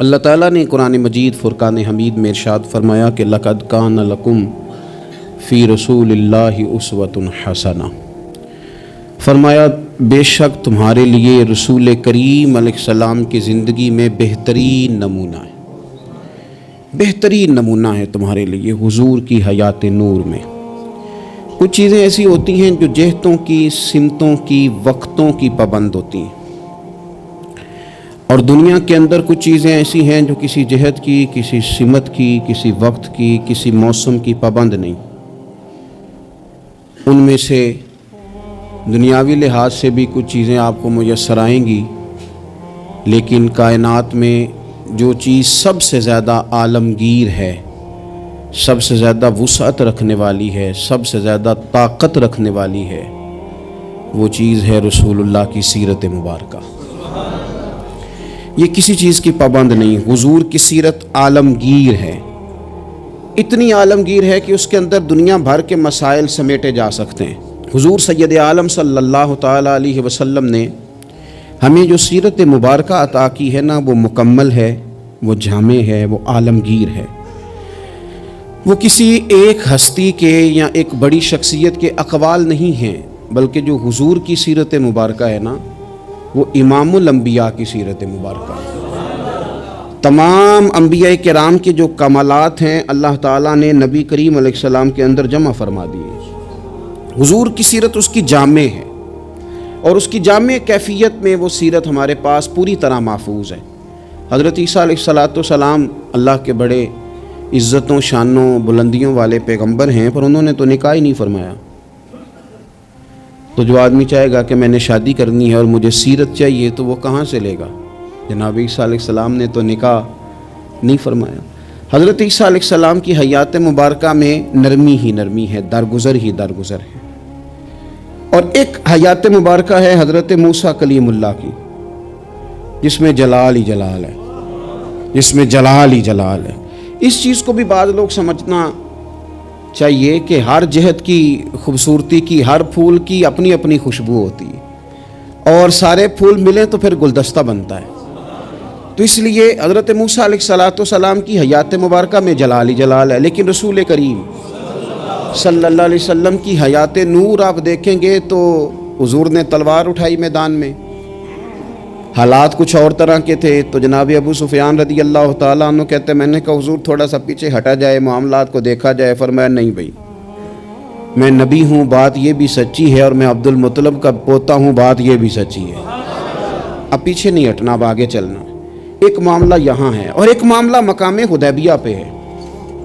اللہ تعالیٰ نے قرآن مجید فرقان حمید میں ارشاد فرمایا کہ لقد کان لکم فی رسول اللہ اسوۃ حسنہ، فرمایا بے شک تمہارے لیے رسول کریم علیہ السلام کی زندگی میں بہترین نمونہ ہے، بہترین نمونہ ہے تمہارے لیے حضور کی حیات نور میں۔ کچھ چیزیں ایسی ہوتی ہیں جو جہتوں کی، سمتوں کی، وقتوں کی پابند ہوتی ہیں، اور دنیا کے اندر کچھ چیزیں ایسی ہیں جو کسی جہت کی، کسی سمت کی، کسی وقت کی، کسی موسم کی پابند نہیں۔ ان میں سے دنیاوی لحاظ سے بھی کچھ چیزیں آپ کو میسر آئیں گی، لیکن کائنات میں جو چیز سب سے زیادہ عالمگیر ہے، سب سے زیادہ وسعت رکھنے والی ہے، سب سے زیادہ طاقت رکھنے والی ہے، وہ چیز ہے رسول اللہ کی سیرت مبارکہ۔ یہ کسی چیز کی پابند نہیں، حضور کی سیرت عالمگیر ہے، اتنی عالمگیر ہے کہ اس کے اندر دنیا بھر کے مسائل سمیٹے جا سکتے ہیں۔ حضور سید عالم صلی اللہ تعالیٰ علیہ وسلم نے ہمیں جو سیرت مبارکہ عطا کی ہے نا، وہ مکمل ہے، وہ جامع ہے، وہ عالمگیر ہے۔ وہ کسی ایک ہستی کے یا ایک بڑی شخصیت کے اقوال نہیں ہیں، بلکہ جو حضور کی سیرت مبارکہ ہے نا، وہ امام الانبیاء کی سیرت مبارکہ ہے۔ تمام انبیاء کرام کے جو کمالات ہیں اللہ تعالیٰ نے نبی کریم علیہ السلام کے اندر جمع فرما دیے۔ حضور کی سیرت اس کی جامع ہے، اور اس کی جامع کیفیت میں وہ سیرت ہمارے پاس پوری طرح محفوظ ہے۔ حضرت عیسیٰ علیہ السلام اللہ کے بڑے عزتوں، شانوں، بلندیوں والے پیغمبر ہیں، پر انہوں نے تو نکاح ہی نہیں فرمایا۔ تو جو آدمی چاہے گا کہ میں نے شادی کرنی ہے اور مجھے سیرت چاہیے، تو وہ کہاں سے لے گا؟ جناب عیسیٰ علیہ السلام نے تو نکاح نہیں فرمایا۔ حضرت عیسیٰ علیہ السلام کی حیات مبارکہ میں نرمی ہی نرمی ہے، درگزر ہی درگزر ہے۔ اور ایک حیات مبارکہ ہے حضرت موسیٰ کلیم اللہ کی، جس میں جلال ہی جلال ہے، جس میں جلال ہی جلال ہے۔ اس چیز کو بھی بعض لوگ سمجھنا چاہیے کہ ہر جہت کی خوبصورتی کی، ہر پھول کی اپنی اپنی خوشبو ہوتی ہے، اور سارے پھول ملیں تو پھر گلدستہ بنتا ہے۔ تو اس لیے حضرت موسیٰ علیہ السلام کی حیات مبارکہ میں جلال ہی جلال ہے، لیکن رسول کریم صلی اللہ علیہ وسلم کی حیات نور آپ دیکھیں گے تو حضور نے تلوار اٹھائی میدان میں، حالات کچھ اور طرح کے تھے، تو جناب ابو سفیان رضی اللہ تعالیٰ عنہ کہتے ہیں میں نے کہا حضور تھوڑا سا پیچھے ہٹا جائے، معاملات کو دیکھا جائے۔ فرمایا نہیں بھائی، میں نبی ہوں، بات یہ بھی سچی ہے، اور میں عبد المطلب کا پوتا ہوں، بات یہ بھی سچی ہے۔ اب پیچھے نہیں ہٹنا، اب آگے چلنا۔ ایک معاملہ یہاں ہے، اور ایک معاملہ مقام حدیبیہ پہ ہے۔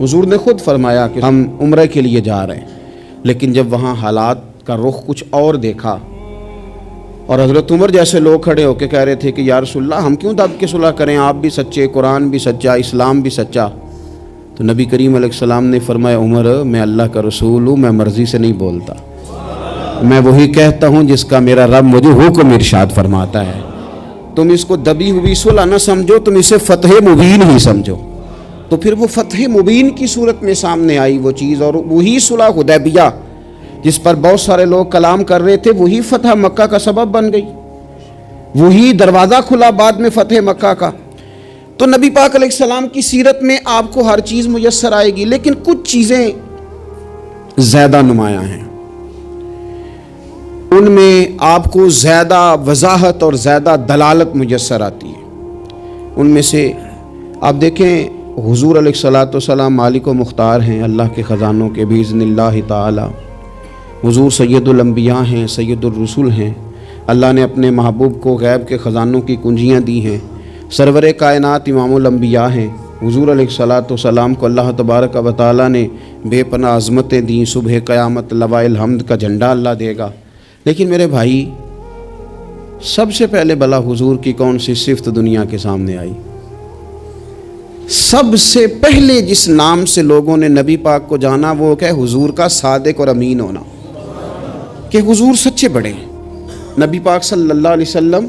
حضور نے خود فرمایا کہ ہم عمرہ کے لیے جا رہے ہیں، لیکن جب وہاں حالات کا رخ کچھ اور دیکھا، اور حضرت عمر جیسے لوگ کھڑے ہو کے کہہ رہے تھے کہ یا رسول اللہ ہم کیوں دب کے صلح کریں، آپ بھی سچے، قرآن بھی سچا، اسلام بھی سچا، تو نبی کریم علیہ السلام نے فرمایا عمر میں اللہ کا رسول ہوں، میں مرضی سے نہیں بولتا، میں وہی کہتا ہوں جس کا میرا رب مجھے حکم ارشاد فرماتا ہے۔ تم اس کو دبی ہوئی صلح نہ سمجھو، تم اسے فتح مبین ہی سمجھو۔ تو پھر وہ فتح مبین کی صورت میں سامنے آئی وہ چیز، اور وہی صلح حدیبیہ جس پر بہت سارے لوگ کلام کر رہے تھے، وہی فتح مکہ کا سبب بن گئی، وہی دروازہ کھلا بعد میں فتح مکہ کا۔ تو نبی پاک علیہ السلام کی سیرت میں آپ کو ہر چیز میسر آئے گی، لیکن کچھ چیزیں زیادہ نمایاں ہیں، ان میں آپ کو زیادہ وضاحت اور زیادہ دلالت میسر آتی ہے۔ ان میں سے آپ دیکھیں حضور علیہ السلام مالک و مختار ہیں اللہ کے خزانوں کے باذن اللہ تعالی۔ حضور سید الانبیاء ہیں، سید الرسول ہیں، اللہ نے اپنے محبوب کو غیب کے خزانوں کی کنجیاں دی ہیں۔ سرور کائنات امام الانبیاء ہیں۔ حضور علیہ السلام کو اللہ تبارک و تعالیٰ نے بے پناہ عظمتیں دیں، صبح قیامت لواء الحمد کا جھنڈا اللہ دے گا۔ لیکن میرے بھائی، سب سے پہلے بلا حضور کی کون سی صفت دنیا کے سامنے آئی؟ سب سے پہلے جس نام سے لوگوں نے نبی پاک کو جانا وہ کہ حضور کا صادق اور امین ہونا، کہ حضور سچے بڑے ہیں۔ نبی پاک صلی اللہ علیہ وسلم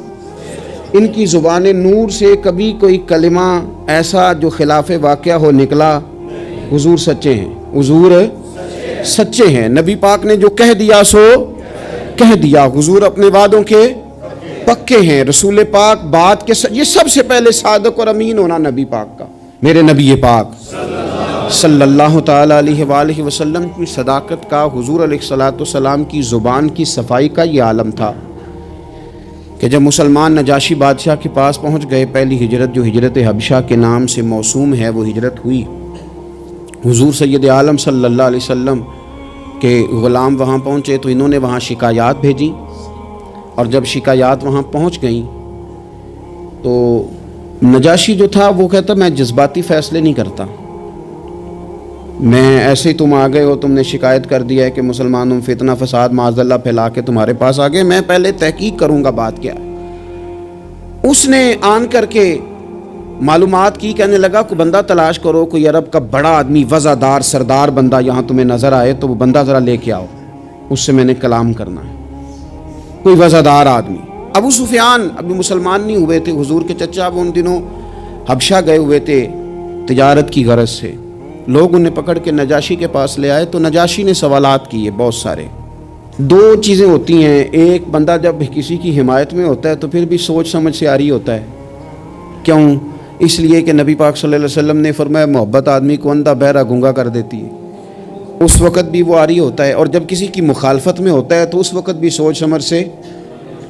ان کی زبان نور سے کبھی کوئی کلمہ ایسا جو خلاف واقعہ ہو نکلا؟ حضور سچے ہیں، حضور سچے ہیں۔ نبی پاک نے جو کہہ دیا سو کہہ دیا، حضور اپنے وعدوں کے پکے ہیں رسول پاک بات کے یہ سب سے پہلے صادق اور امین ہونا نبی پاک کا، میرے نبی پاک صلی اللہ تعالی علیہ وآلہ وسلم کی صداقت کا، حضور علیہ الصلوۃ والسلام کی زبان کی صفائی کا یہ عالم تھا کہ جب مسلمان نجاشی بادشاہ کے پاس پہنچ گئے، پہلی ہجرت جو ہجرت حبشہ کے نام سے موسوم ہے وہ ہجرت ہوئی، حضور سید عالم صلی اللہ علیہ وسلم کے غلام وہاں پہنچے تو انہوں نے وہاں شکایات بھیجیں، اور جب شکایات وہاں پہنچ گئیں تو نجاشی جو تھا وہ کہتا میں جذباتی فیصلے نہیں کرتا، میں ایسے ہی تم آ گئے ہو، تم نے شکایت کر دیا ہے کہ مسلمانوں فتنہ فساد معاذ اللہ پھیلا کے تمہارے پاس آ گئے، میں پہلے تحقیق کروں گا بات کیا ہے۔ اس نے آن کر کے معلومات کی، کہنے لگا کوئی بندہ تلاش کرو، کوئی عرب کا بڑا آدمی وزادار سردار بندہ یہاں تمہیں نظر آئے تو وہ بندہ ذرا لے کے آؤ، اس سے میں نے کلام کرنا ہے، کوئی وزادار آدمی۔ ابو سفیان ابھی مسلمان نہیں ہوئے تھے، حضور کے چچا وہ ان دنوں حبشہ گئے ہوئے تھے تجارت کی غرض سے، لوگ انہیں پکڑ کے نجاشی کے پاس لے آئے تو نجاشی نے سوالات کیے بہت سارے۔ دو چیزیں ہوتی ہیں، ایک بندہ جب کسی کی حمایت میں ہوتا ہے تو پھر بھی سوچ سمجھ سے آری ہوتا ہے، کیوں؟ اس لیے کہ نبی پاک صلی اللہ علیہ وسلم نے فرمایا محبت آدمی کو اندھا بہرا گونگا کر دیتی ہے، اس وقت بھی وہ آری ہوتا ہے، اور جب کسی کی مخالفت میں ہوتا ہے تو اس وقت بھی سوچ سمجھ سے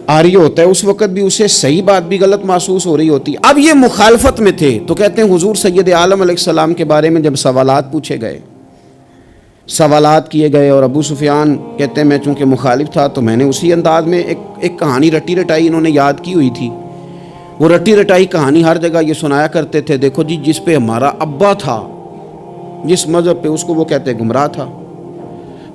آری ہوتا ہے، اس وقت بھی اسے صحیح بات بھی غلط محسوس ہو رہی ہوتی۔ اب یہ مخالفت میں تھے تو کہتے ہیں حضور سید عالم علیہ السلام کے بارے میں جب سوالات پوچھے گئے، سوالات کیے گئے، اور ابو سفیان کہتے ہیں میں چونکہ مخالف تھا تو میں نے اسی انداز میں ایک کہانی رٹی رٹائی انہوں نے یاد کی ہوئی تھی، وہ رٹی رٹائی کہانی ہر جگہ یہ سنایا کرتے تھے، دیکھو جی جس پہ ہمارا ابا تھا، جس مذہب پہ، اس کو وہ کہتے ہیں گمراہ تھا،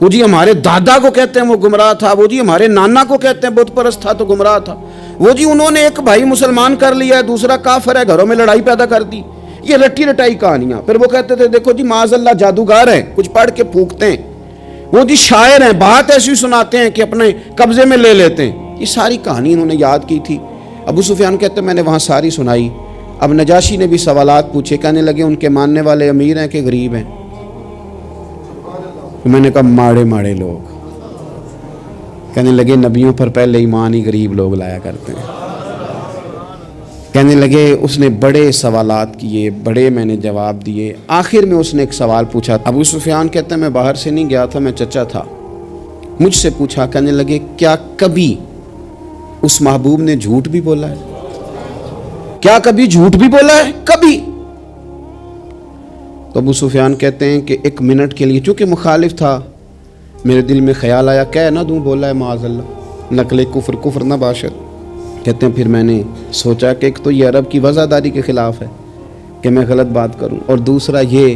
وہ جی ہمارے دادا کو کہتے ہیں وہ گمراہ تھا، وہ جی ہمارے نانا کو کہتے ہیں بت پرست تھا تو گمراہ تھا، وہ جی انہوں نے ایک بھائی مسلمان کر لیا ہے دوسرا کافر ہے، گھروں میں لڑائی پیدا کر دی، یہ رٹی رٹائی کہانیاں۔ پھر وہ کہتے تھے دیکھو جی معاذ اللہ جادوگر ہیں، کچھ پڑھ کے پھونکتے ہیں، وہ جی شاعر ہیں، بات ایسی سناتے ہیں کہ اپنے قبضے میں لے لیتے ہیں، یہ ساری کہانی انہوں نے یاد کی تھی۔ ابو سفیان کہتے ہیں میں نے وہاں ساری سنائی۔ اب نجاشی نے بھی سوالات پوچھے، کہنے لگے ان کے ماننے والے امیر ہیں کہ غریب ہیں؟ میں نے کہا ماڑے ماڑے لوگ۔ کہنے لگے نبیوں پر پہلے ایمان ہی غریب لوگ لایا کرتے ہیں۔ کہنے لگے اس نے بڑے سوالات کیے، بڑے میں نے جواب دیے، آخر میں اس نے ایک سوال پوچھا۔ ابو سفیان کہتے ہیں میں باہر سے نہیں گیا تھا، میں چچا تھا، مجھ سے پوچھا، کہنے لگے کیا کبھی اس محبوب نے جھوٹ بھی بولا ہے؟ کیا کبھی جھوٹ بھی بولا ہے؟ کبھی؟ تو ابو سفیان کہتے ہیں کہ ایک منٹ کے لیے چونکہ مخالف تھا میرے دل میں خیال آیا کہہ نہ دوں بولا ہے معاذ اللہ، نقل کفر نہ باشد۔ کہتے ہیں پھر میں نے سوچا کہ ایک تو یہ عرب کی وزاداری کے خلاف ہے کہ میں غلط بات کروں، اور دوسرا یہ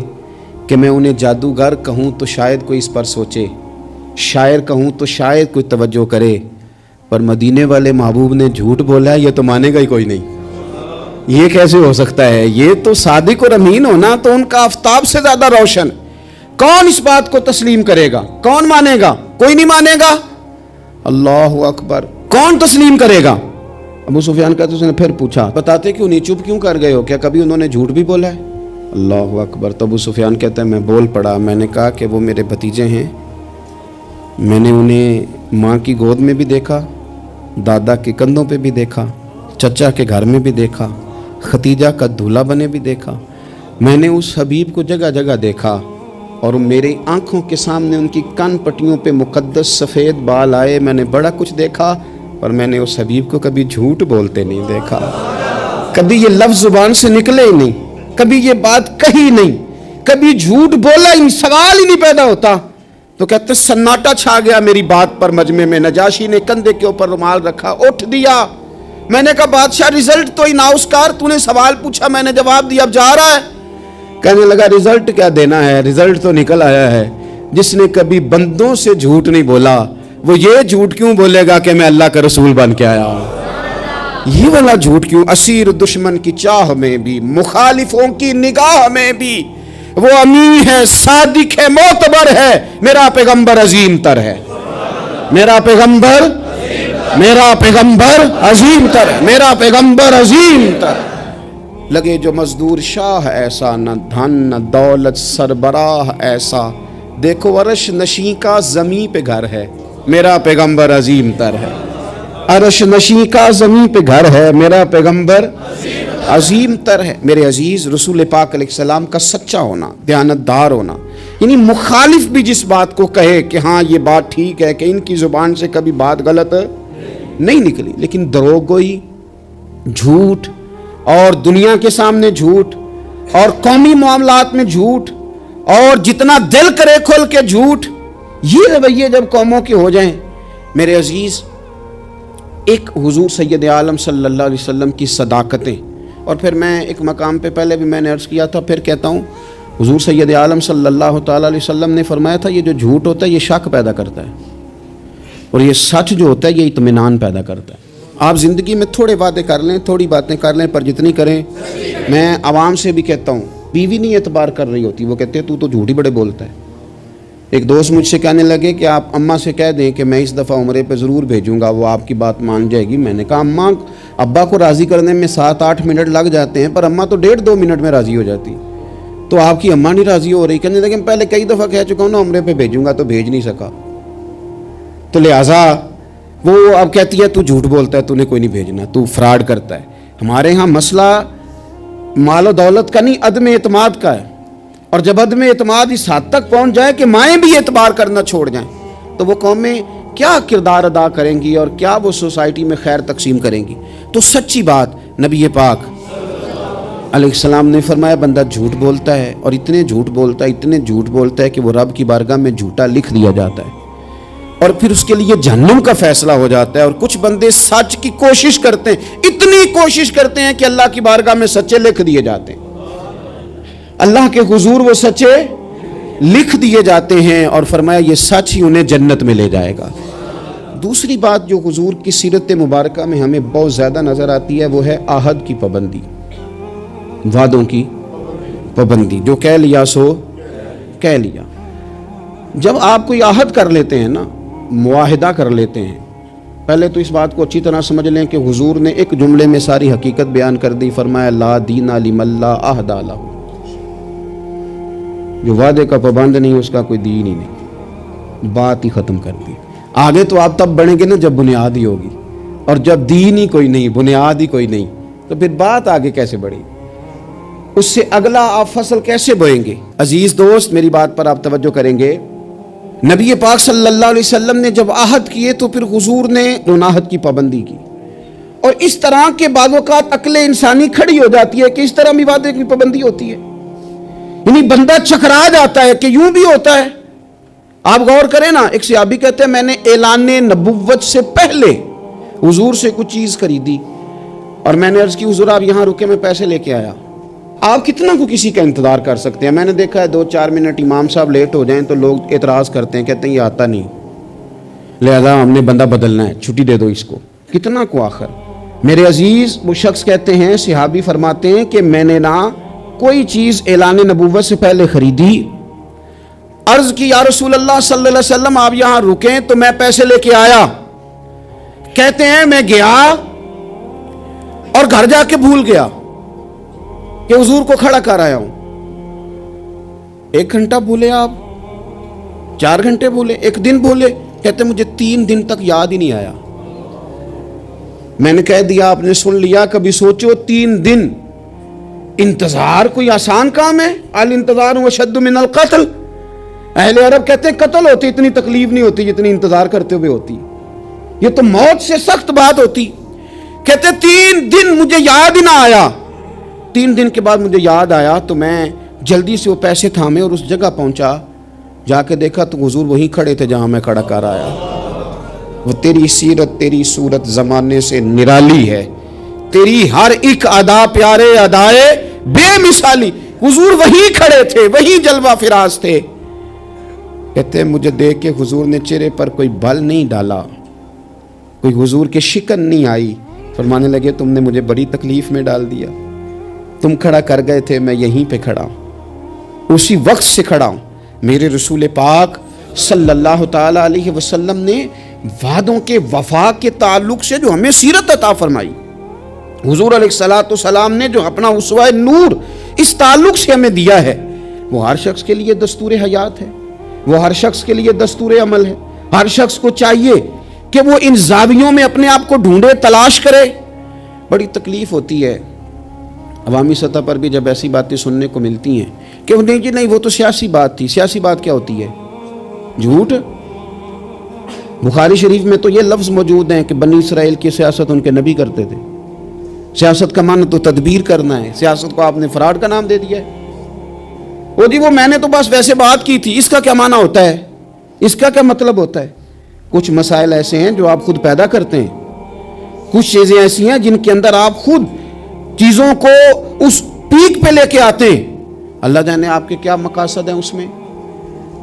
کہ میں انہیں جادوگر کہوں تو شاید کوئی اس پر سوچے، شاعر کہوں تو شاید کوئی توجہ کرے، پر مدینے والے محبوب نے جھوٹ بولا ہے یہ تو مانے گا ہی کوئی نہیں، یہ کیسے ہو سکتا ہے؟ یہ تو صادق اور امین ہونا تو ان کا آفتاب سے زیادہ روشن، کون اس بات کو تسلیم کرے گا؟ کون مانے گا؟ کوئی نہیں مانے گا۔ اللہ اکبر، کون تسلیم کرے گا؟ ابو سفیان کہتے اس نے پھر پوچھا بتاتے کیوں نہیں، چپ کیوں کر گئے ہو، کیا کبھی انہوں نے جھوٹ بھی بولا ہے؟ اللہ اکبر۔ تو ابو سفیان کہتے ہیں میں بول پڑا، میں نے کہا کہ وہ میرے بھتیجے ہیں، میں نے انہیں ماں کی گود میں بھی دیکھا، دادا کے کندھوں پہ بھی دیکھا، چچا کے گھر میں بھی دیکھا، ختیجہ کا دولہا بنے بھی دیکھا، میں نے اس حبیب کو جگہ جگہ دیکھا، اور میری آنکھوں کے سامنے ان کی کان پٹیوں پہ مقدس سفید بال آئے، میں نے بڑا کچھ دیکھا، اور میں نے اس حبیب کو کبھی جھوٹ بولتے نہیں دیکھا، کبھی یہ لفظ زبان سے نکلے ہی نہیں، کبھی یہ بات کہی نہیں، کبھی جھوٹ بولا ہی نہیں، سوال ہی نہیں پیدا ہوتا۔ تو کہتے سناٹا چھا گیا میری بات پر مجمع میں۔ نجاشی نے کندھے کے اوپر رومال رکھا، اٹھ دیا۔ میں نے کہا بادشاہ رزلٹ تو اناؤسکار، تو نے سوال پوچھا میں نے جواب دیا، اب جا رہا ہے؟ کہنے لگا رزلٹ کیا دینا ہے، رزلٹ تو نکل آیا ہے، جس نے کبھی بندوں سے جھوٹ نہیں بولا وہ یہ جھوٹ کیوں بولے گا کہ میں اللہ کا رسول بن کے آیا ہوں؟ یہ والا جھوٹ کیوں؟ اسیر دشمن کی چاہ میں بھی، مخالفوں کی نگاہ میں بھی وہ امین ہے، صادق ہے، معتبر ہے، میرا پیغمبر عظیم تر ہے، میرا پیغمبر عظیم تر ہے، میرا پیغمبر عظیم تر۔ لگے جو مزدور شاہ ایسا، نہ دھن نہ دولت سربراہ ایسا، دیکھو عرش نشیں کا زمیں پہ گھر ہے، میرا پیغمبر عظیم تر ہے۔ عرش نشیں کا زمین پہ گھر ہے، میرا پیغمبر عظیم تر ہے۔ میرے عزیز، رسول پاک علیہ السلام کا سچا ہونا، دیانتدار ہونا، یعنی مخالف بھی جس بات کو کہے کہ ہاں یہ بات ٹھیک ہے، کہ ان کی زبان سے کبھی بات غلط نہیں نکلی، لیکن دروغ گوئی، جھوٹ، اور دنیا کے سامنے جھوٹ، اور قومی معاملات میں جھوٹ، اور جتنا دل کرے کھول کے جھوٹ، یہ رویے جب قوموں کے ہو جائیں، میرے عزیز، ایک حضور سید عالم صلی اللہ علیہ وسلم کی صداقتیں، اور پھر میں ایک مقام پہ پہلے بھی میں نے عرض کیا تھا، پھر کہتا ہوں، حضور سید عالم صلی اللہ تعالیٰ علیہ وسلم نے فرمایا تھا یہ جو جھوٹ ہوتا ہے یہ شک پیدا کرتا ہے، اور یہ سچ جو ہوتا ہے یہ اطمینان پیدا کرتا ہے۔ آپ زندگی میں تھوڑے وعدے کر لیں، تھوڑی باتیں کر لیں، پر جتنی کریں، میں عوام سے بھی کہتا ہوں، بیوی نہیں اعتبار کر رہی ہوتی، وہ کہتے ہیں تو جھوٹ ہی بڑے بولتا ہے۔ ایک دوست مجھ سے کہنے لگے کہ آپ اماں سے کہہ دیں کہ میں اس دفعہ عمرے پہ ضرور بھیجوں گا، وہ آپ کی بات مان جائے گی۔ میں نے کہا اماں ابا کو راضی کرنے میں 7-8 منٹ لگ جاتے ہیں، پر اماں تو 1.5-2 منٹ میں راضی ہو جاتی، تو آپ کی اماں نہیں راضی ہو رہی۔ کہنے لگے پہلے کئی دفعہ کہہ چکا ہوں نا عمرے پہ بھیجوں گا، تو بھیج نہیں سکا، تو لہٰذا وہ اب کہتی ہے تو جھوٹ بولتا ہے، تو نے کوئی نہیں بھیجنا، تو فراڈ کرتا ہے۔ ہمارے ہاں مسئلہ مال و دولت کا نہیں، عدم اعتماد کا ہے، اور جب عدم اعتماد اس حد تک پہنچ جائے کہ مائیں بھی اعتبار کرنا چھوڑ جائیں، تو وہ قومیں کیا کردار ادا کریں گی، اور کیا وہ سوسائٹی میں خیر تقسیم کریں گی؟ تو سچی بات، نبی پاک علیہ السلام نے فرمایا بندہ جھوٹ بولتا ہے، اور اتنے جھوٹ بولتا ہے کہ وہ رب کی بارگاہ میں جھوٹا لکھ دیا جاتا ہے، اور پھر اس کے لیے جہنم کا فیصلہ ہو جاتا ہے۔ اور کچھ بندے سچ کی کوشش کرتے ہیں، اتنی کوشش کرتے ہیں کہ اللہ کی بارگاہ میں سچے لکھ دیے جاتے ہیں، اللہ کے حضور وہ سچے لکھ دیے جاتے ہیں، اور فرمایا یہ سچ ہی انہیں جنت میں لے جائے گا۔ دوسری بات جو حضور کی سیرت مبارکہ میں ہمیں بہت زیادہ نظر آتی ہے، وہ ہے عہد کی پابندی، وعدوں کی پابندی۔ جو کہہ لیا سو کہہ لیا۔ جب آپ کوئی عہد کر لیتے ہیں نا، معاہدہ کر لیتے ہیں، پہلے تو اس بات کو اچھی طرح سمجھ لیں کہ حضور نے ایک جملے میں ساری حقیقت بیان کر دی، فرمایا لا دین لمن لا عہد لہ، جو وعدے کا پابند نہیں اس کا کوئی دین ہی نہیں، بات ہی ختم کر دی۔ آگے تو آپ تب بڑھیں گے نا جب بنیاد ہی ہوگی، اور جب دین ہی کوئی نہیں، بنیاد ہی کوئی نہیں، تو پھر بات آگے کیسے بڑھے، اس سے اگلا آپ فصل کیسے بوئیں گے؟ عزیز دوست، میری بات پر آپ توجہ کریں گے، نبی پاک صلی اللہ علیہ وسلم نے جب عہد کیے تو پھر حضور نے ان عہد کی پابندی کی، اور اس طرح کے بعض اوقات عقل انسانی کھڑی ہو جاتی ہے کہ اس طرح بھی وعدے کی پابندی ہوتی ہے، یعنی بندہ چکرا جاتا ہے کہ یوں بھی ہوتا ہے۔ آپ غور کریں نا، ایک صحابی کہتے ہیں میں نے اعلان نبوت سے پہلے حضور سے کچھ چیز خریدی، اور میں نے عرض کی حضور آپ یہاں رکے، میں پیسے لے کے آیا۔ آپ کتنا کو کسی کا انتظار کر سکتے ہیں؟ میں نے دیکھا ہے 2-4 منٹ امام صاحب لیٹ ہو جائیں تو لوگ اعتراض کرتے ہیں، کہتے ہیں یہ آتا نہیں، لہذا ہم نے بندہ بدلنا ہے، چھٹی دے دو اس کو۔ کتنا کو آخر؟ میرے عزیز، وہ شخص کہتے ہیں، صحابی فرماتے ہیں کہ میں نے نہ کوئی چیز اعلان نبوت سے پہلے خریدی، عرض کی یا رسول اللہ صلی اللہ علیہ وسلم آپ یہاں رکیں تو میں پیسے لے کے آیا۔ کہتے ہیں میں گیا اور گھر جا کے بھول گیا کہ حضور کو کھڑا کر آیا ہوں۔ 1 گھنٹہ بھولے آپ، 4 گھنٹے بھولے، 1 دن بھولے، کہتے مجھے 3 دن تک یاد ہی نہیں آیا۔ میں نے کہہ دیا آپ نے سن لیا، کبھی سوچو 3 دن انتظار کوئی آسان کام ہے؟ الانتظار اشد من القتل، اہل عرب کہتے ہیں قتل ہوتی اتنی تکلیف نہیں ہوتی جتنی انتظار کرتے ہوئے ہوتی، یہ تو موت سے سخت بات ہوتی۔ کہتے 3 دن مجھے یاد ہی نہ آیا، 3 دن کے بعد مجھے یاد آیا تو میں جلدی سے وہ پیسے تھامے اور اس جگہ پہنچا، جا کے دیکھا تو حضور وہیں کھڑے تھے جہاں میں کھڑا کر آیا۔ وہ تیری سیرت تیری صورت زمانے سے نرالی ہے، تیری ہر ایک ادا پیارے ادائے بے مثالی، حضور وہیں کھڑے تھے، وہیں جلوہ فراز تھے۔ کہتے ہیں مجھے دیکھ کے حضور نے چہرے پر کوئی بل نہیں ڈالا، کوئی حضور کے شکن نہیں آئی، فرمانے لگے تم نے مجھے بڑی تکلیف میں ڈال دیا، تم کھڑا کر گئے تھے، میں یہیں پہ کھڑا ہوں، اسی وقت سے کھڑا ہوں۔ میرے رسول پاک صلی اللہ تعالی علیہ وسلم نے وعدوں کے وفا کے تعلق سے جو ہمیں سیرت عطا فرمائی، حضور علیہ الصلوۃ والسلام نے جو اپنا اسوہ نور اس تعلق سے ہمیں دیا ہے، وہ ہر شخص کے لیے دستور حیات ہے، وہ ہر شخص کے لیے دستور عمل ہے۔ ہر شخص کو چاہیے کہ وہ ان زاویوں میں اپنے آپ کو ڈھونڈے، تلاش کرے. بڑی تکلیف ہوتی ہے عوامی سطح پر بھی جب ایسی باتیں سننے کو ملتی ہیں کہ نہیں جی نہیں وہ تو سیاسی بات تھی. سیاسی بات کیا ہوتی ہے؟ جھوٹ. بخاری شریف میں تو یہ لفظ موجود ہیں کہ بنی اسرائیل کی سیاست ان کے نبی کرتے تھے. سیاست کا معنی تو تدبیر کرنا ہے. سیاست کو آپ نے فراڈ کا نام دے دیا ہے. وہ جی وہ میں نے تو بس ویسے بات کی تھی. اس کا کیا معنی ہوتا ہے؟ اس کا کیا مطلب ہوتا ہے؟ کچھ مسائل ایسے ہیں جو آپ خود پیدا کرتے ہیں. کچھ چیزیں ایسی ہیں جن کے اندر آپ خود چیزوں کو اس پیک پہ لے کے آتے ہیں. اللہ جانے آپ کے کیا مقاصد ہیں اس میں.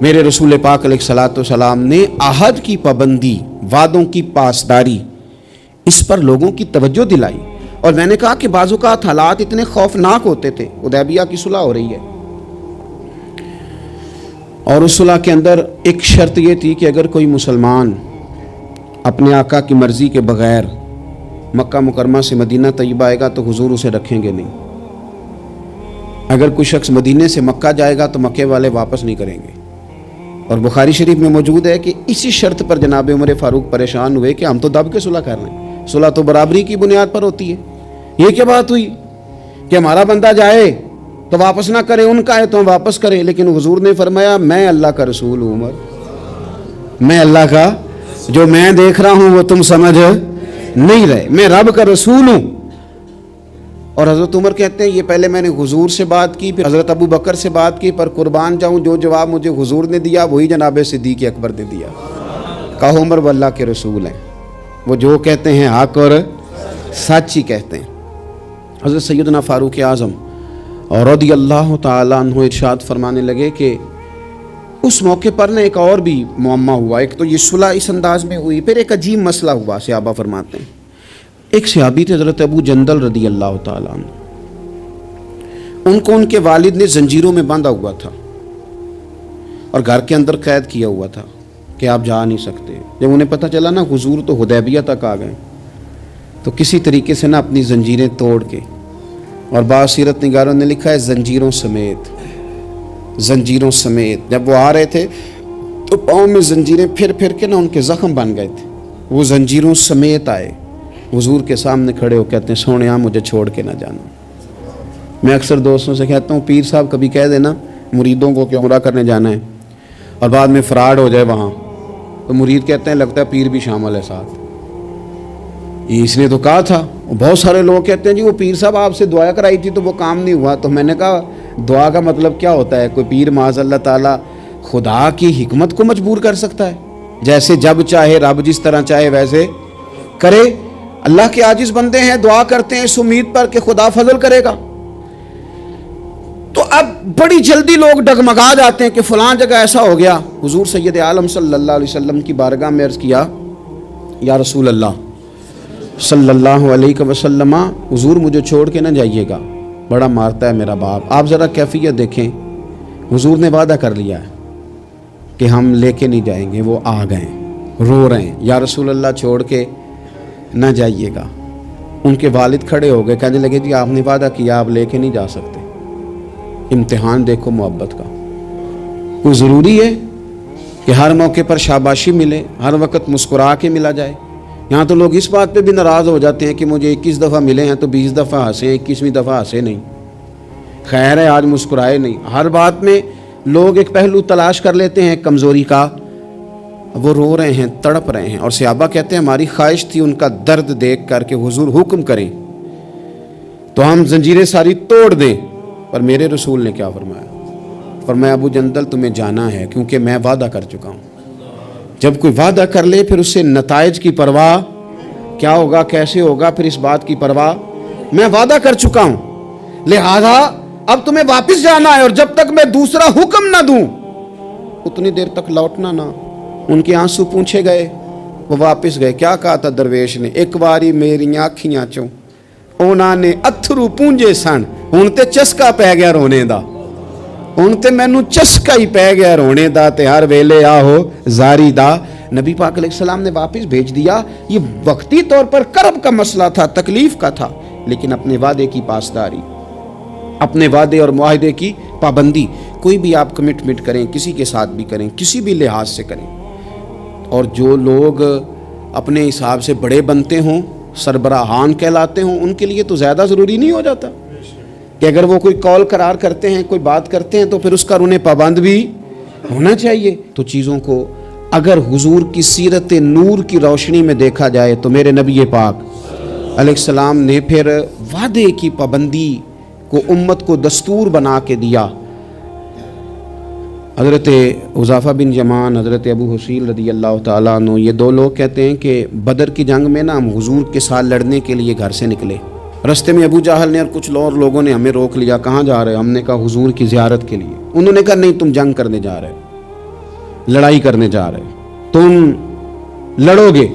میرے رسول پاک علیہ الصلوۃ والسلام نے عہد کی پابندی، وعدوں کی پاسداری، اس پر لوگوں کی توجہ دلائی. اور میں نے کہا کہ بعض اوقات حالات اتنے خوفناک ہوتے تھے. حدیبیہ کی صلح ہو رہی ہے اور اس صلح کے اندر ایک شرط یہ تھی کہ اگر کوئی مسلمان اپنے آقا کی مرضی کے بغیر مکہ مکرمہ سے مدینہ طیبہ آئے گا تو حضور اسے رکھیں گے نہیں. اگر کوئی شخص مدینے سے مکہ جائے گا تو مکے والے واپس نہیں کریں گے. اور بخاری شریف میں موجود ہے کہ اسی شرط پر جناب عمر فاروق پریشان ہوئے کہ ہم تو دب کے صلح کر رہے ہیں. صلح تو برابری کی بنیاد پر ہوتی ہے. یہ کیا بات ہوئی کہ ہمارا بندہ جائے تو واپس نہ کرے، ان کا ہے تو ہم واپس کریں. لیکن حضور نے فرمایا میں اللہ کا رسول ہوں عمر، میں اللہ کا، جو میں دیکھ رہا ہوں وہ تم سمجھ نہیں رہے، میں رب کا رسول ہوں. اور حضرت عمر کہتے ہیں یہ پہلے میں نے حضور سے بات کی، پھر حضرت ابو بکر سے بات کی، پر قربان جاؤں جو جواب مجھے حضور نے دیا وہی جناب صدیق اکبر نے دیا. کہو عمر وہ اللہ کے رسول ہیں، وہ جو کہتے ہیں حق اور سچ ہی کہتے ہیں. حضرت سیدنا فاروق اعظم اور رضی اللہ تعالیٰ عنہ ارشاد فرمانے لگے کہ اس موقع پر ایک اور بھی معمہ ہوا. ایک تو یہ صلح اس انداز میں ہوئی، پھر ایک عجیب مسئلہ ہوا. صحابہ فرماتے ہیں ایک صحابی تھے حضرت ابو جندل رضی اللہ تعالیٰ عنہ. ان کو ان کے والد نے زنجیروں میں باندھا ہوا تھا اور گھر کے اندر قید کیا ہوا تھا کہ آپ جا نہیں سکتے. جب انہیں پتہ چلا نا حضور تو حدیبیہ تک آ گئے تو کسی طریقے سے نا اپنی زنجیریں توڑ کے، اور بعض سیرت نگاروں نے لکھا ہے زنجیروں سمیت، زنجیروں سمیت جب وہ آ رہے تھے تو پاؤں میں زنجیریں پھر پھر کے نا ان کے زخم بن گئے تھے. وہ زنجیروں سمیت آئے حضور کے سامنے کھڑے ہو، کہتے ہیں سونیا مجھے چھوڑ کے نہ جانا. میں اکثر دوستوں سے کہتا ہوں پیر صاحب کبھی کہہ دینا مریدوں کو کہ عمرہ کرنے جانا ہے اور بعد میں فراڈ ہو جائے وہاں، تو مرید کہتے ہیں لگتا ہے پیر بھی شامل ہے ساتھ. اس نے تو کہا تھا. بہت سارے لوگ کہتے ہیں جی وہ پیر صاحب آپ سے دعا کرائی تھی تو وہ کام نہیں ہوا. تو میں نے کہا دعا کا مطلب کیا ہوتا ہے؟ کوئی پیر معاذ اللہ تعالیٰ خدا کی حکمت کو مجبور کر سکتا ہے؟ جیسے جب چاہے رب جس طرح چاہے ویسے کرے. اللہ کے عاجز بندے ہیں، دعا کرتے ہیں اس امید پر کہ خدا فضل کرے گا. تو اب بڑی جلدی لوگ ڈگمگا جاتے ہیں کہ فلاں جگہ ایسا ہو گیا. حضور سید عالم صلی اللہ علیہ وسلم کی بارگاہ میں عرض کیا یا رسول اللہ صلی اللہ علیہ وسلم، حضور مجھے چھوڑ کے نہ جائیے گا، بڑا مارتا ہے میرا باپ. آپ ذرا کیفیت دیکھیں. حضور نے وعدہ کر لیا ہے کہ ہم لے کے نہیں جائیں گے. وہ آ گئے رو رہے ہیں یا رسول اللہ چھوڑ کے نہ جائیے گا. ان کے والد کھڑے ہو گئے، کہنے لگے جی آپ نے وعدہ کیا آپ لے کے نہیں جا سکتے. امتحان دیکھو محبت کا. کوئی ضروری ہے کہ ہر موقع پر شاباشی ملے، ہر وقت مسکرا کے ملا جائے؟ یہاں تو لوگ اس بات پہ بھی ناراض ہو جاتے ہیں کہ مجھے 21 دفعہ ملے ہیں تو 20 دفعہ ہنسے، 21ویں دفعہ ہنسے نہیں. خیر ہے آج مسکرائے نہیں. ہر بات میں لوگ ایک پہلو تلاش کر لیتے ہیں کمزوری کا. وہ رو رہے ہیں، تڑپ رہے ہیں. اور صحابہ کہتے ہیں ہماری خواہش تھی ان کا درد دیکھ کر کے حضور حکم کریں تو ہم زنجیریں ساری توڑ دیں. پر میرے رسول نے کیا فرمایا؟ فرمایا ابو جندل تمہیں جانا ہے کیونکہ میں وعدہ کر چکا ہوں. جب کوئی وعدہ کر لے پھر اس سے نتائج کی پرواہ، کیا ہوگا کیسے ہوگا، پھر اس بات کی پرواہ. میں وعدہ کر چکا ہوں لہذا اب تمہیں واپس جانا ہے، اور جب تک میں دوسرا حکم نہ دوں اتنی دیر تک لوٹنا نہ. ان کے آنسو پونچھے گئے، وہ واپس گئے. کیا کہا تھا درویش نے؟ ایک باری میری آنکھیاں چوں اونا نے اتھرو پونجے سن، ہن تے چسکا پی گیا رونے دا، ہن تے مینوں چسکا ہی پی گیا رونے دا، تے ہر ویلے آہو زاری دا. نبی پاک علیہ السلام نے واپس بھیج دیا. یہ وقتی طور پر کرب کا مسئلہ تھا، تکلیف کا تھا، لیکن اپنے وعدے کی پاسداری، اپنے وعدے اور معاہدے کی پابندی. کوئی بھی آپ کمٹمنٹ کریں، کسی کے ساتھ بھی کریں، کسی بھی لحاظ سے کریں. اور جو لوگ اپنے حساب سے بڑے بنتے ہوں، سربراہان کہلاتے ہوں، ان کے لیے تو زیادہ ضروری نہیں ہو جاتا کہ اگر وہ کوئی کال قرار کرتے ہیں، کوئی بات کرتے ہیں تو پھر اس کا انہیں پابند بھی ہونا چاہیے. تو چیزوں کو اگر حضور کی سیرت نور کی روشنی میں دیکھا جائے تو میرے نبی پاک علیہ السلام نے پھر وعدے کی پابندی کو امت کو دستور بنا کے دیا. حضرت حذیفہ بن یمان، حضرت ابو حسین رضی اللہ تعالیٰ عنہ، یہ دو لوگ کہتے ہیں کہ بدر کی جنگ میں نا ہم حضور کے ساتھ لڑنے کے لیے گھر سے نکلے. رستے میں ابو جہل نے اور کچھ اور لوگوں نے ہمیں روک لیا. کہاں جا رہے؟ ہم نے کہا حضور کی زیارت کے لیے. انہوں نے کہا نہیں، تم جنگ کرنے جا رہے، لڑائی کرنے جا رہے، تم لڑو گے.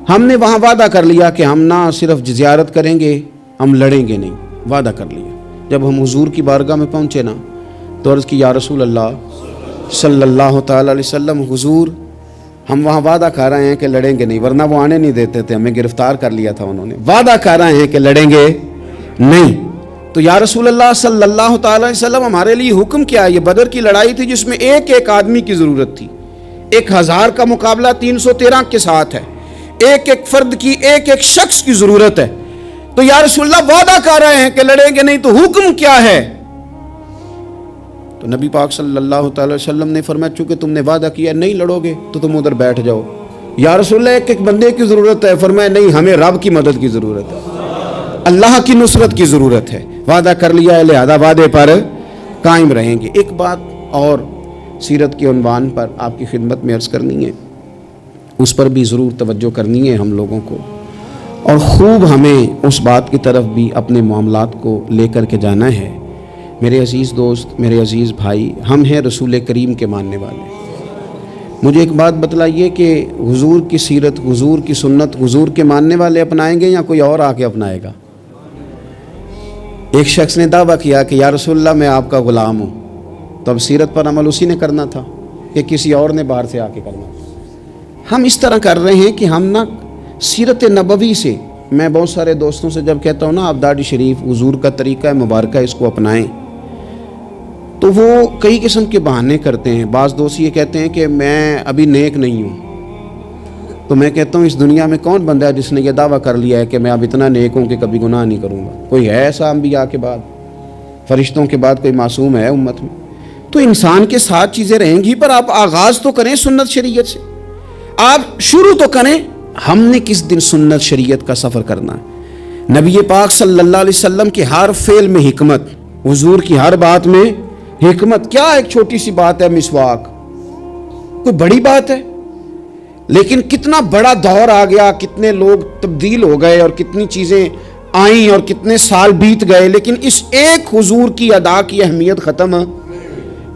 ہم نے وہاں وعدہ کر لیا کہ ہم نہ صرف زیارت کریں گے، ہم لڑیں گے نہیں، وعدہ کر لیا. جب ہم حضور کی بارگاہ میں پہنچے نا تو عرض کی یا رسول اللہ صلی اللہ تعالیٰ علیہ وسلم، حضور ہم وہاں وعدہ کر رہے ہیں کہ لڑیں گے نہیں، ورنہ وہ آنے نہیں دیتے تھے، ہمیں گرفتار کر لیا تھا انہوں نے. وعدہ کر رہے ہیں کہ لڑیں گے نہیں. تو یا رسول اللہ صلی اللہ تعالیٰ علیہ وسلم ہمارے لیے حکم کیا ہے؟ یہ بدر کی لڑائی تھی جس میں ایک ایک آدمی کی ضرورت تھی. 1000 کا مقابلہ 313 کے ساتھ ہے. ایک ایک فرد کی، ایک ایک شخص کی ضرورت ہے. تو یا رسول اللہ وعدہ کر رہے ہیں کہ لڑیں گے نہیں، تو حکم کیا ہے؟ تو نبی پاک صلی اللہ تعالی وسلم نے فرمایا چونکہ تم نے وعدہ کیا نہیں لڑو گے تو تم ادھر بیٹھ جاؤ. یا رسول اللہ ایک ایک بندے کی ضرورت ہے. فرمایا نہیں، ہمیں رب کی مدد کی ضرورت ہے، اللہ کی نصرت کی ضرورت ہے. وعدہ کر لیا ہے، لہذا وعدے پر قائم رہیں گے. ایک بات اور سیرت کے عنوان پر آپ کی خدمت میں عرض کرنی ہے، اس پر بھی ضرور توجہ کرنی ہے ہم لوگوں کو، اور خوب ہمیں اس بات کی طرف بھی اپنے معاملات کو لے کر کے جانا ہے. میرے عزیز دوست، میرے عزیز بھائی، ہم ہیں رسول کریم کے ماننے والے. مجھے ایک بات بتلائیے کہ حضور کی سیرت، حضور کی سنت حضور کے ماننے والے اپنائیں گے یا کوئی اور آ کے اپنائے گا؟ ایک شخص نے دعویٰ کیا کہ یا رسول اللہ میں آپ کا غلام ہوں، تو اب سیرت پر عمل اسی نے کرنا تھا کہ کسی اور نے باہر سے آ کے کرنا تھا؟ ہم اس طرح کر رہے ہیں کہ ہم نا سیرت نبوی سے، میں بہت سارے دوستوں سے جب کہتا ہوں نا آپ داڑھی شریف حضور کا طریقہ مبارکہ اس کو اپنائیں، تو وہ کئی قسم کے بہانے کرتے ہیں. بعض دوست یہ کہتے ہیں کہ میں ابھی نیک نہیں ہوں. تو میں کہتا ہوں اس دنیا میں کون بندہ ہے جس نے یہ دعویٰ کر لیا ہے کہ میں اب اتنا نیک ہوں کہ کبھی گناہ نہیں کروں گا؟ کوئی ہے ایسا انبیاء کے بعد، فرشتوں کے بعد کوئی معصوم ہے امت میں؟ تو انسان کے ساتھ چیزیں رہیں گی، پر آپ آغاز تو کریں سنت شریعت سے، آپ شروع تو کریں. ہم نے کس دن سنت شریعت کا سفر کرنا ہے؟ نبی پاک صلی اللہ علیہ وسلم کے ہر فعل میں حکمت، حضور کی ہر بات میں حکمت. کیا ایک چھوٹی سی بات ہے مسواک، کوئی بڑی بات ہے؟ لیکن کتنا بڑا دور آ گیا، کتنے لوگ تبدیل ہو گئے اور کتنی چیزیں آئیں اور کتنے سال بیت گئے، لیکن اس ایک حضور کی ادا کی اہمیت ختم ہے.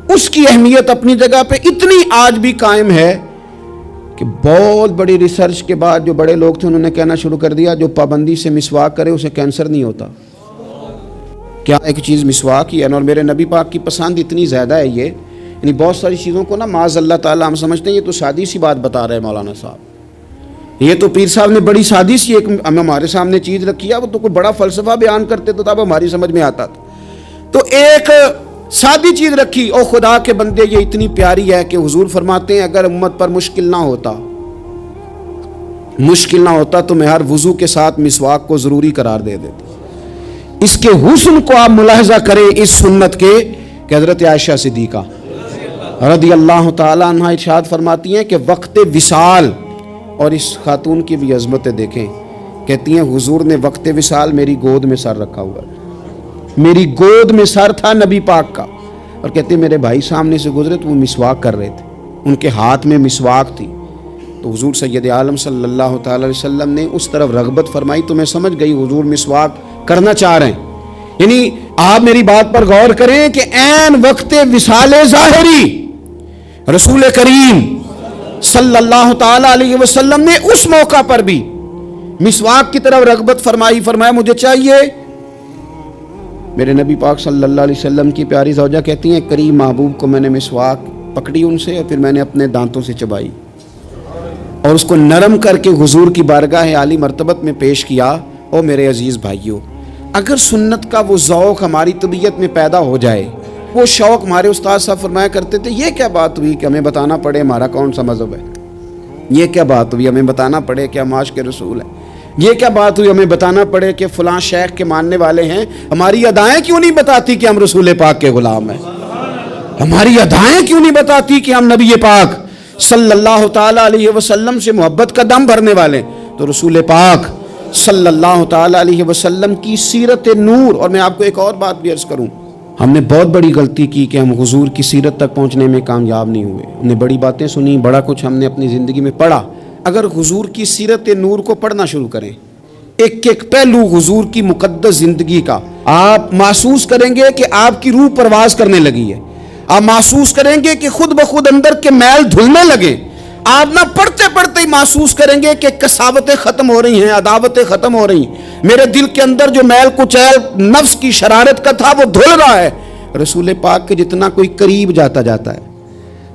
اس کی اہمیت اپنی جگہ پہ اتنی آج بھی قائم ہے کہ بہت بڑی ریسرچ کے بعد جو بڑے لوگ تھے انہوں نے کہنا شروع کر دیا جو پابندی سے مسواک کرے اسے کینسر نہیں ہوتا. کیا ایک چیز مسواک ہی ہے. اور میرے نبی پاک کی پسند اتنی زیادہ ہے یہ، یعنی بہت ساری چیزوں کو نا معاذ اللہ تعالیٰ ہم سمجھتے ہیں یہ تو سادی سی بات بتا رہے ہیں مولانا صاحب، یہ تو پیر صاحب نے بڑی سادی سی ایک ہمارے سامنے چیز رکھی ہے، وہ تو کوئی بڑا فلسفہ بیان کرتے تو تب ہماری سمجھ میں آتا تھا. تو ایک سادی چیز رکھی، او خدا کے بندے یہ اتنی پیاری ہے کہ حضور فرماتے ہیں اگر امت پر مشکل نہ ہوتا تو میں ہر وضو کے ساتھ مسواک کو ضروری قرار دے دیتا. اس کے حسن کو آپ ملاحظہ کریں اس سنت کے کہ حضرت عائشہ صدیقہ رضی اللہ تعالیٰ عنہ ارشاد فرماتی ہیں کہ وقت وصال، اور اس خاتون کی بھی عظمتیں دیکھیں، کہتی ہیں حضور نے وقت وصال میری گود میں سر رکھا ہوا، میری گود میں سر تھا نبی پاک کا، اور کہتے ہیں میرے بھائی سامنے سے گزرے تو وہ مسواک کر رہے تھے، ان کے ہاتھ میں مسواک تھی. تو حضور سید عالم صلی اللہ تعالی علیہ وسلم نے اس طرف رغبت فرمائی تو میں سمجھ گئی حضور مسواک کرنا چاہ رہے ہیں. یعنی آپ میری بات پر غور کریں کہ عین وقت وصال ظاہری رسول کریم صلی اللہ تعالی علیہ وسلم نے اس موقع پر بھی مسواک کی طرف رغبت فرمائی. فرمایا مجھے چاہیے. میرے نبی پاک صلی اللہ علیہ وسلم کی پیاری زوجہ کہتی ہیں کریم محبوب کو میں نے مسواک پکڑی ان سے اور پھر میں نے اپنے دانتوں سے چبائی اور اس کو نرم کر کے حضور کی بارگاہ عالی مرتبت میں پیش کیا. او میرے عزیز بھائیوں، اگر سنت کا وہ ذوق ہماری طبیعت میں پیدا ہو جائے، وہ شوق، ہمارے استاد صاحب فرمایا کرتے تھے یہ کیا بات ہوئی کہ ہمیں بتانا پڑے ہمارا کون سا مذہب ہے. یہ کیا بات ہوئی ہمیں بتانا پڑے کہ ہم عاشق رسول ہیں؟ یہ کیا بات ہوئی ہمیں بتانا پڑے کہ فلاں شیخ کے ماننے والے ہیں؟ ہماری ادائیں کیوں نہیں بتاتی کہ ہم رسول پاک کے غلام ہیں؟ ہماری ادائیں کیوں نہیں بتاتی کہ ہم نبی پاک صلی اللہ تعالیٰ علیہ وسلم سے محبت کا دم بھرنے والے ہیں؟ تو رسول پاک صلی اللہ تعالیٰ علیہ وسلم کی سیرت نور. اور میں آپ کو ایک اور بات بھی عرض کروں، ہم نے بہت بڑی غلطی کی کہ ہم حضور کی سیرت تک پہنچنے میں کامیاب نہیں ہوئے. ہم نے بڑی باتیں سنی، بڑا کچھ ہم نے اپنی زندگی میں پڑھا. اگر حضور کی سیرت نور کو پڑھنا شروع کریں، ایک ایک پہلو حضور کی مقدس زندگی کا، آپ محسوس کریں گے کہ آپ کی روح پرواز کرنے لگی ہے. آپ محسوس کریں گے کہ خود بخود اندر کے میل دھلنے لگے. آپ نہ پڑھتے پڑھتے ہی محسوس کریں گے کہ کساوتیں ختم ہو رہی ہیں، عداوتیں ختم ہو رہی ہیں. میرے دل کے اندر جو میل کچیل نفس کی شرارت کا تھا وہ دھل رہا ہے. رسول پاک کے جتنا کوئی قریب جاتا ہے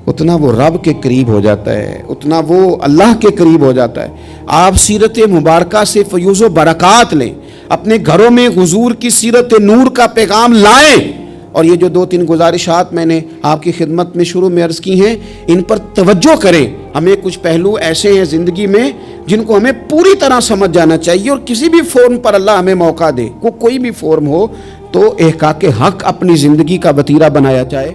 اتنا وہ رب کے قریب ہو جاتا ہے، اتنا وہ اللہ کے قریب ہو جاتا ہے. آپ سیرت مبارکہ سے فیوز و برکات لیں، اپنے گھروں میں حضور کی سیرت نور کا پیغام لائیں. اور یہ جو 2-3 گزارشات میں نے آپ کی خدمت میں شروع میں عرض کی ہیں، ان پر توجہ کریں. ہمیں کچھ پہلو ایسے ہیں زندگی میں جن کو ہمیں پوری طرح سمجھ جانا چاہیے، اور کسی بھی فورم پر اللہ ہمیں موقع دے، کوئی بھی فورم ہو، تو احقاق حق اپنی زندگی کا وتیرہ بنایا جائے.